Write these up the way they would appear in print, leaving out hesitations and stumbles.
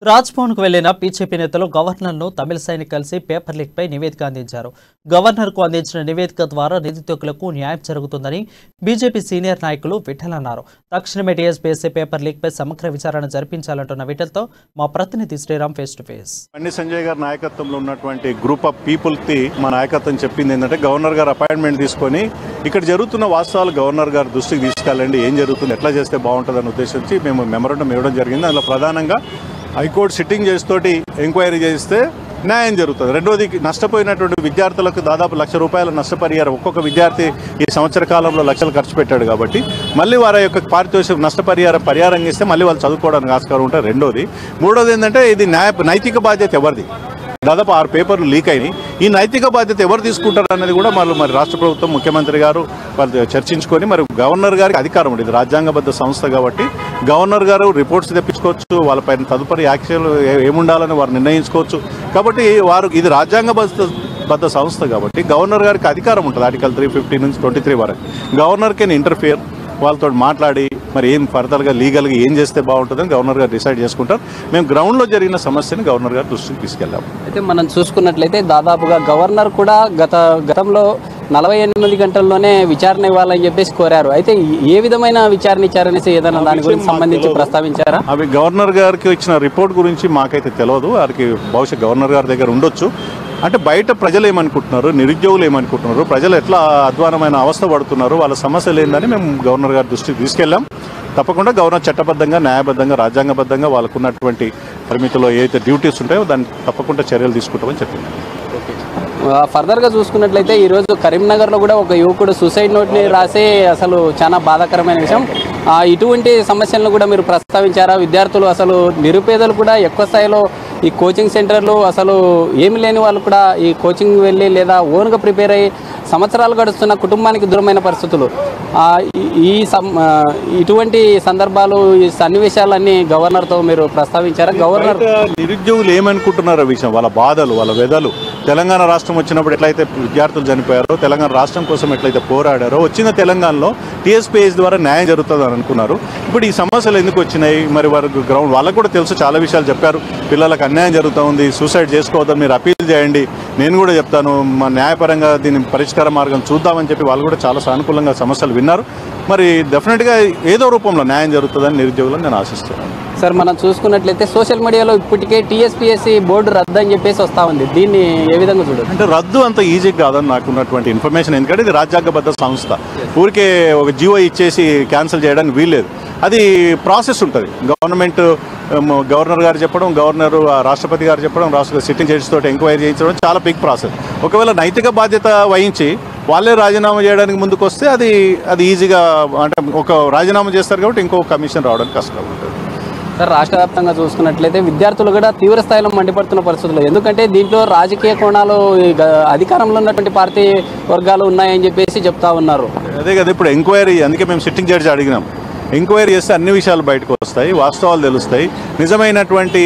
రాజ్భవన్కు వెళ్లిన బీజేపీ నేతలు గవర్నర్ను తమిళసైని కలిసి పేపర్ లీక్పై నివేదిక అందించారు. గవర్నర్కు అందించిన నివేదిక ద్వారా నిరుద్యోగులకు న్యాయం జరుగుతుందని బీజేపీ సీనియర్ నాయకులు విఠల్ అన్నారు. తక్షణమే టీఎస్పీఎస్సీ పేపర్ లీక్పై సమగ్ర విచారణ జరిపించాలంటున్న విఠల్తో మా ప్రతినిధి Sriram face to face. Bandi Sanjay గారి నాయకత్వంలో ఉన్నటువంటి గ్రూప్ ఆఫ్ పీపుల్కి మా నాయకత్వం చెప్పింది ఏంటంటే, గవర్నర్ గారు అపాయింట్మెంట్ తీసుకొని ఇక్కడ జరుగుతున్న వాస్తవాలు గవర్నర్ గారి దృష్టికి తీసుకెళ్ళండి, ఏం జరుగుతుంది, ఎట్లా చేస్తే బాగుంటుందని ఉద్దేశించి మేము మెమోరాండం ఇవ్వడం జరిగింది. అందులో ప్రధానంగా హైకోర్టు సిట్టింగ్ చేసి ఎంక్వైరీ చేస్తే న్యాయం జరుగుతుంది. రెండోది, నష్టపోయినటువంటి విద్యార్థులకు దాదాపు ₹1,00,000 నష్టపరిహారం. ఒక్కొక్క విద్యార్థి ఈ సంవత్సర కాలంలో లక్షలు ఖర్చు పెట్టాడు కాబట్టి మళ్ళీ వారి యొక్క పారితోషిక నష్టపరిహారం ఇస్తే మళ్ళీ వాళ్ళు చదువుకోవడానికి ఆస్కారం ఉంటుంది. రెండోది. మూడోది ఏంటంటే, ఇది నైతిక బాధ్యత ఎవరిది? దాదాపు 6 పేపర్లు లీక్ అయినాయి. ఈ నైతిక బాధ్యత ఎవరు తీసుకుంటారు అనేది కూడా మరి రాష్ట్ర ప్రభుత్వం, ముఖ్యమంత్రి గారు వాళ్ళు చర్చించుకొని, మరి గవర్నర్ గారికి అధికారం ఉంది. ఇది రాజ్యాంగబద్ధ సంస్థ కాబట్టి గవర్నర్ గారు రిపోర్ట్స్ తెప్పించుకోవచ్చు, వాళ్ళపైన తదుపరి యాక్షన్లు ఏముండాలని వారు నిర్ణయించుకోవచ్చు. కాబట్టి ఇది రాజ్యాంగబద్ధ సంస్థ కాబట్టి గవర్నర్ గారికి అధికారం ఉంటుంది. ఆర్టికల్ 350 నుంచి 23 వరకు గవర్నర్ కెన్ ఇంటర్ఫియర్. వాళ్ళతో మాట్లాడి మరి ఏం ఫర్దర్గా లీగల్గా ఏం చేస్తే బాగుంటుందని గవర్నర్ గారు డిసైడ్ చేసుకుంటారు. మేము గ్రౌండ్లో జరిగిన సమస్యని గవర్నర్ గారు దృష్టికి తీసుకెళ్ళాము. అయితే మనం చూసుకున్నట్లయితే దాదాపుగా గవర్నర్ కూడా గతంలో 48 గంటల్లోనే విచారణ ఇవ్వాలని చెప్పేసి కోరారు. అయితే ఏ విధమైన విచారణ ఇచ్చారనేసి ఏదైనా దాని గురించి సంబంధించి ప్రస్తావించారా? అవి గవర్నర్ గారికి ఇచ్చిన రిపోర్ట్ గురించి మాకైతే తెలియదు. వారికి బహుశా గవర్నర్ గారి దగ్గర ఉండొచ్చు. అంటే బయట ప్రజలు ఏమనుకుంటున్నారు, నిరుద్యోగులు ఏమనుకుంటున్నారు, ప్రజలు ఎట్లా అధ్వానమైన అవస్థ పడుతున్నారు, వాళ్ళ సమస్యలు ఏందని మేము గవర్నర్ గారి దృష్టికి తీసుకెళ్ళాం. తప్పకుండా గవర్నర్ చట్టబద్ధంగా, న్యాయబద్ధంగా, రాజ్యాంగబద్ధంగా వాళ్ళకున్నటువంటి పరిమితిలో ఏదైతే డ్యూటీస్ ఉంటాయో దాన్ని తప్పకుండా చర్యలు తీసుకుంటామని చెప్పింది. ఫర్దర్గా చూసుకున్నట్లయితే ఈరోజు కరీంనగర్లో కూడా ఒక యువకుడు సూసైడ్ నోట్ని రాసి, అసలు చాలా బాధాకరమైన విషయం. ఇటువంటి సమస్యలను కూడా మీరు ప్రస్తావించారా? విద్యార్థులు, అసలు నిరుపేదలు కూడా ఎక్కువ స్థాయిలో ఈ కోచింగ్ సెంటర్లు, అసలు ఏమి లేని వాళ్ళు కూడా ఈ కోచింగ్ వెళ్ళి లేదా ఓన్గా ప్రిపేర్ అయ్యి సంవత్సరాలు గడుస్తున్న కుటుంబానికి దూరమైన పరిస్థితులు. ఇటువంటి సందర్భాలు, ఈ సన్నివేశాలన్నీ గవర్నర్తో మీరు ప్రస్తావించారా? గవర్నర్ నిరుద్యోగులు ఏమనుకుంటున్నారో విషయం, వాళ్ళ బాధలు, వాళ్ళ వెదలు, తెలంగాణ రాష్ట్రం వచ్చినప్పుడు ఎట్లయితే విద్యార్థులు చనిపోయారో, తెలంగాణ రాష్ట్రం కోసం ఎట్లయితే పోరాడారో, వచ్చిన తెలంగాణలో టీఎస్పీఎస్ ద్వారా న్యాయం జరుగుతుంది అని అనుకున్నారు. ఇప్పుడు ఈ సమస్యలు ఎందుకు వచ్చినాయి? మరి వారికి గ్రౌండ్ వాళ్ళకు కూడా తెలుసు, చాలా విషయాలు చెప్పారు. పిల్లలకు అన్యాయం జరుగుతూ ఉంది, సూసైడ్ చేసుకోవద్దని మీరు అపీల్ చేయండి, నేను కూడా చెప్తాను, మా న్యాయపరంగా దీని పరిష్కార మార్గం చూద్దామని చెప్పి వాళ్ళు కూడా చాలా సానుకూలంగా సమస్యలు విన్నారు. మరి డెఫినెట్గా ఏదో రూపంలో న్యాయం జరుగుతుందని నిరుద్యోగులను నేను ఆశిస్తున్నాను. సార్, మనం చూసుకున్నట్లయితే సోషల్ మీడియాలో ఇప్పటికే టీఎస్పీఎస్సీ బోర్డు రద్దు అని చెప్పేసి వస్తూ ఉంది. దీన్ని ఏ విధంగా చూడాలి? అంటే రద్దు అంత ఈజీ కాదని నాకున్నటువంటి ఇన్ఫర్మేషన్. ఎందుకంటే ఇది రాజ్యాంగబద్ధ సంస్థ. ఊరికే ఒక జీవో ఇచ్చేసి క్యాన్సిల్ చేయడానికి వీల్లేదు. అది ప్రాసెస్ ఉంటుంది. గవర్నర్ గారు చెప్పడం, రాష్ట్రపతి గారు చెప్పడం, రాష్ట్ర సిట్టింగ్ జడ్జి తోటి ఎంక్వైరీ చేయించడం చాలా బిగ్ ప్రాసెస్. ఒకవేళ నైతిక బాధ్యత వహించి వాళ్ళే రాజీనామా చేయడానికి ముందుకు వస్తే అది ఈజీగా, అంటే ఒక రాజీనామా చేస్తారు కాబట్టి ఇంకో కమిషన్ రావడానికి కష్టం ఉంటుంది. సార్, రాష్ట్ర వ్యాప్తంగా చూసుకున్నట్లయితే విద్యార్థులు కూడా తీవ్ర స్థాయిలో మండిపడుతున్న పరిస్థితులు. ఎందుకంటే దీంట్లో రాజకీయ కోణాలు, అధికారంలో ఉన్నటువంటి పార్టీ వర్గాలు ఉన్నాయని చెప్పేసి చెప్తా ఉన్నారు. అదే కదా ఇప్పుడు ఎంక్వైరీ, అందుకే మేము సిట్టింగ్ జడ్జి అడిగినాం. ఎంక్వైరీ చేస్తే అన్ని విషయాలు బయటకు వస్తాయి, వాస్తవాలు తెలుస్తాయి. నిజమైనటువంటి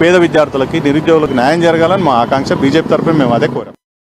పేద విద్యార్థులకి, నిరుద్యోగులకు న్యాయం జరగాలని మా ఆకాంక్ష. బీజేపీ తరఫున మేము అదే కోరాం.